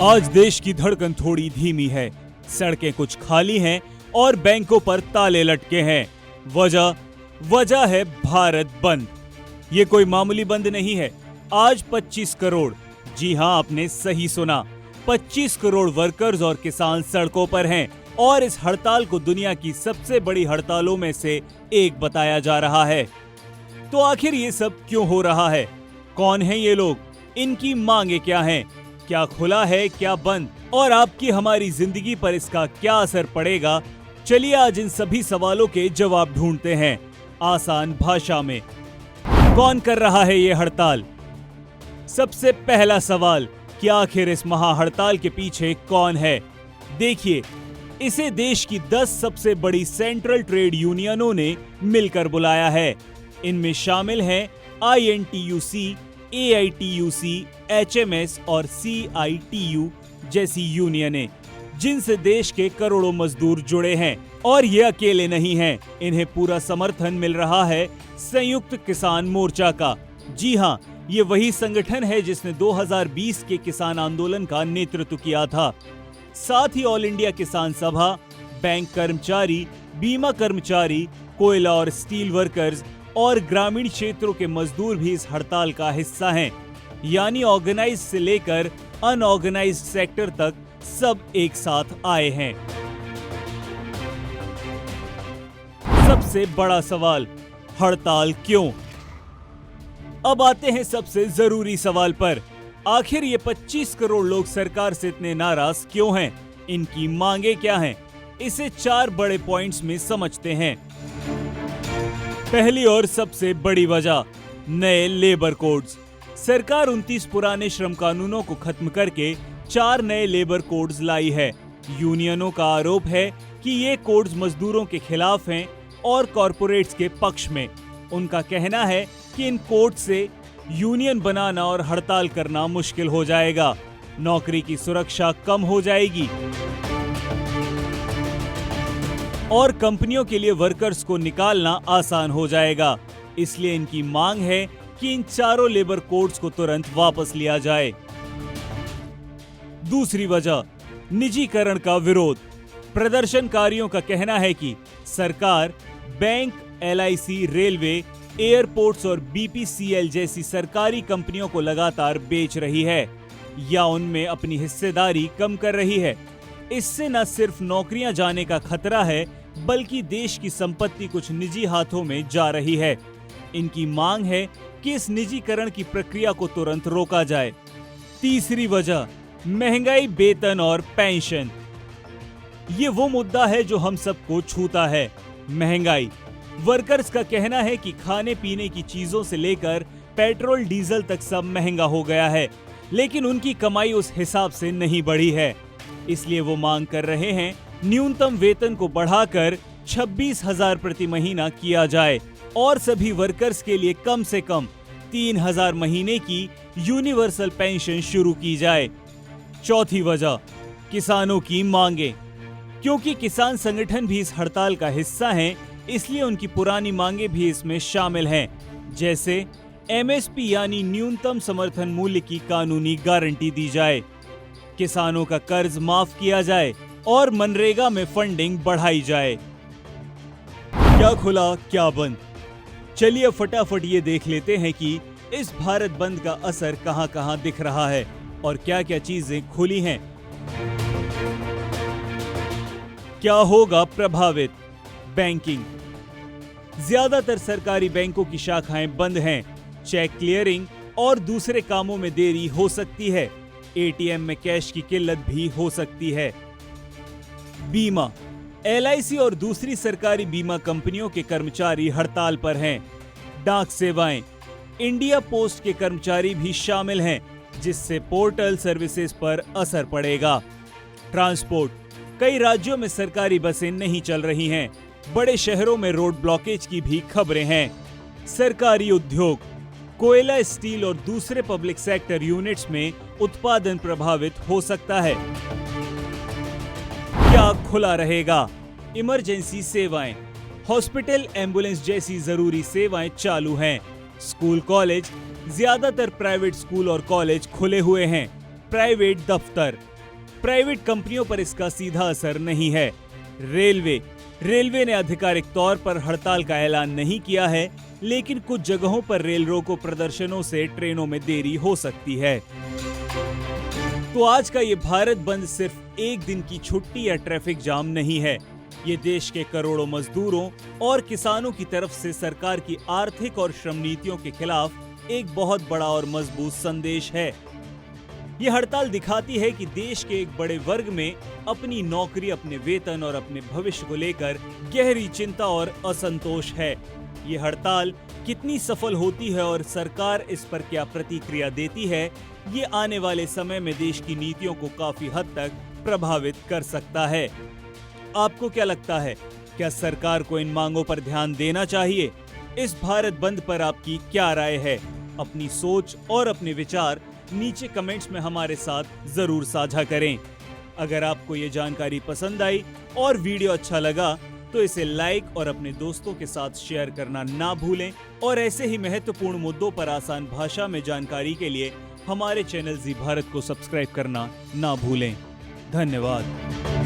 आज देश की धड़कन थोड़ी धीमी है, सड़कें कुछ खाली हैं और बैंकों पर ताले लटके हैं। वजह है भारत बंद। ये कोई मामूली बंद नहीं है। आज 25 करोड़, जी हां आपने सही सुना, 25 करोड़ वर्कर्स और किसान सड़कों पर हैं और इस हड़ताल को दुनिया की सबसे बड़ी हड़तालों में से एक बताया जा रहा है। तो आखिर ये सब क्यों हो रहा है? कौन है ये लोग? इनकी मांगे क्या हैं? क्या खुला है, क्या बंद, और आपकी हमारी जिंदगी पर इसका क्या असर पड़ेगा? चलिए आज इन सभी सवालों के जवाब ढूंढते हैं आसान भाषा में। कौन कर रहा है ये हड़ताल? सबसे पहला सवाल, कि आखिर इस महा हड़ताल के पीछे कौन है? देखिए, इसे देश की 10 सबसे बड़ी सेंट्रल ट्रेड यूनियनों ने मिलकर बुलाया है। इनमें शामिल हैं INTUC, AITUC, HMS और CITU जैसी यूनियनें, जिनसे देश के करोड़ों मजदूर जुड़े हैं। और ये अकेले नहीं हैं, इन्हें पूरा समर्थन मिल रहा है संयुक्त किसान मोर्चा का। जी हां, ये वही संगठन है जिसने 2020 के किसान आंदोलन का नेतृत्व किया था। साथ ही ऑल इंडिया किसान सभा, बैंक कर्मचारी, बीमा कर्मचारी, कोयला और स्टील वर्कर्स और ग्रामीण क्षेत्रों के मजदूर भी इस हड़ताल का हिस्सा हैं। यानी ऑर्गेनाइज से लेकर अनऑर्गेनाइज्ड सेक्टर तक सब एक साथ आए हैं। सबसे बड़ा सवाल, हड़ताल क्यों? अब आते हैं सबसे जरूरी सवाल पर। आखिर ये 25 करोड़ लोग सरकार से इतने नाराज क्यों हैं? इनकी मांगे क्या हैं? इसे 4 बड़े पॉइंट्स में समझते हैं। पहली और सबसे बड़ी वजह, नए लेबर कोड्स। सरकार 29 पुराने श्रम कानूनों को खत्म करके 4 नए लेबर कोड्स लाई है। यूनियनों का आरोप है कि ये कोड्स मजदूरों के खिलाफ हैं और कॉरपोरेट्स के पक्ष में। उनका कहना है कि इन कोड से यूनियन बनाना और हड़ताल करना मुश्किल हो जाएगा, नौकरी की सुरक्षा कम हो जाएगी और कंपनियों के लिए वर्कर्स को निकालना आसान हो जाएगा। इसलिए इनकी मांग है कि इन चारों लेबर कोड्स को तुरंत वापस लिया जाए। दूसरी वजह, निजीकरण का विरोध। प्रदर्शनकारियों का कहना है कि सरकार बैंक, LIC, रेलवे, एयरपोर्ट्स और BPCL जैसी सरकारी कंपनियों को लगातार बेच रही है या उनमें अपनी हिस्सेदारी कम कर रही है। इससे न सिर्फ नौकरियां जाने का खतरा है, बल्कि देश की संपत्ति कुछ निजी हाथों में जा रही है। इनकी मांग है कि इस निजीकरण की प्रक्रिया को तुरंत रोका जाए। तीसरी वजह, महंगाई, वेतन और पेंशन। ये वो मुद्दा है जो हम सबको छूता है, महंगाई। वर्कर्स का कहना है कि खाने पीने की चीजों से लेकर पेट्रोल डीजल तक सब महंगा हो गया है, लेकिन उनकी कमाई उस हिसाब से नहीं बढ़ी है। इसलिए वो मांग कर रहे हैं न्यूनतम वेतन को बढ़ाकर 26,000 प्रति महीना किया जाए और सभी वर्कर्स के लिए कम से कम 3,000 महीने की यूनिवर्सल पेंशन शुरू की जाए। चौथी वजह, किसानों की मांगे। क्योंकि किसान संगठन भी इस हड़ताल का हिस्सा हैं, इसलिए उनकी पुरानी मांगे भी इसमें शामिल हैं, जैसे MSP यानी न्यूनतम समर्थन मूल्य की कानूनी गारंटी दी जाए, किसानों का कर्ज माफ किया जाए और मनरेगा में फंडिंग बढ़ाई जाए। क्या खुला, क्या बंद? चलिए अब फटाफट ये देख लेते हैं कि इस भारत बंद का असर कहां-कहां दिख रहा है और क्या-क्या चीजें खुली हैं। क्या होगा प्रभावित? बैंकिंग। ज्यादातर सरकारी बैंकों की शाखाएं बंद हैं। चेक क्लियरिंग और दूसरे कामों में देरी हो सकती है। ATM में कैश की किल्लत भी हो सकती है। बीमा, LIC और दूसरी सरकारी बीमा कंपनियों के कर्मचारी हड़ताल पर हैं। डाक सेवाएं, इंडिया पोस्ट के कर्मचारी भी शामिल हैं, जिससे पोर्टल सर्विसेज पर असर पड़ेगा। ट्रांसपोर्ट, कई राज्यों में सरकारी बसें नहीं चल रही हैं। बड़े शहरों में रोड ब्लॉकेज की भी खबरें हैं। सरकारी उद्योग, कोयला, स्टील और दूसरे पब्लिक सेक्टर यूनिट्स में उत्पादन प्रभावित हो सकता है। क्या खुला रहेगा? इमरजेंसी सेवाएं, हॉस्पिटल, एम्बुलेंस जैसी जरूरी सेवाएं चालू हैं। स्कूल, कॉलेज, ज्यादातर प्राइवेट स्कूल और कॉलेज खुले हुए हैं। प्राइवेट दफ्तर। प्राइवेट कंपनियों पर इसका सीधा असर नहीं है। रेलवे ने आधिकारिक तौर पर हड़ताल का ऐलान नहीं किया है, लेकिन कुछ जगहों पर रेल रोको प्रदर्शनों से ट्रेनों में देरी हो सकती है। तो आज का ये भारत बंद सिर्फ एक दिन की छुट्टी या ट्रैफिक जाम नहीं है। ये देश के करोड़ों मजदूरों और किसानों की तरफ से सरकार की आर्थिक और श्रम नीतियों के खिलाफ एक बहुत बड़ा और मजबूत संदेश है। ये हड़ताल दिखाती है कि देश के एक बड़े वर्ग में अपनी नौकरी, अपने वेतन और अपने भविष्य को लेकर गहरी चिंता और असंतोष है। ये हड़ताल कितनी सफल होती है और सरकार इस पर क्या प्रतिक्रिया देती है, ये आने वाले समय में देश की नीतियों को काफी हद तक प्रभावित कर सकता है। आपको क्या लगता है, क्या सरकार को इन मांगों पर ध्यान देना चाहिए? इस भारत बंद पर आपकी क्या राय है? अपनी सोच और अपने विचार नीचे कमेंट्स में हमारे साथ जरूर साझा करें। अगर आपको ये जानकारी पसंद आई और वीडियो अच्छा लगा तो इसे लाइक और अपने दोस्तों के साथ शेयर करना ना भूलें और ऐसे ही महत्वपूर्ण मुद्दों पर आसान भाषा में जानकारी के लिए हमारे चैनल जी भारत को सब्सक्राइब करना ना भूलें। धन्यवाद।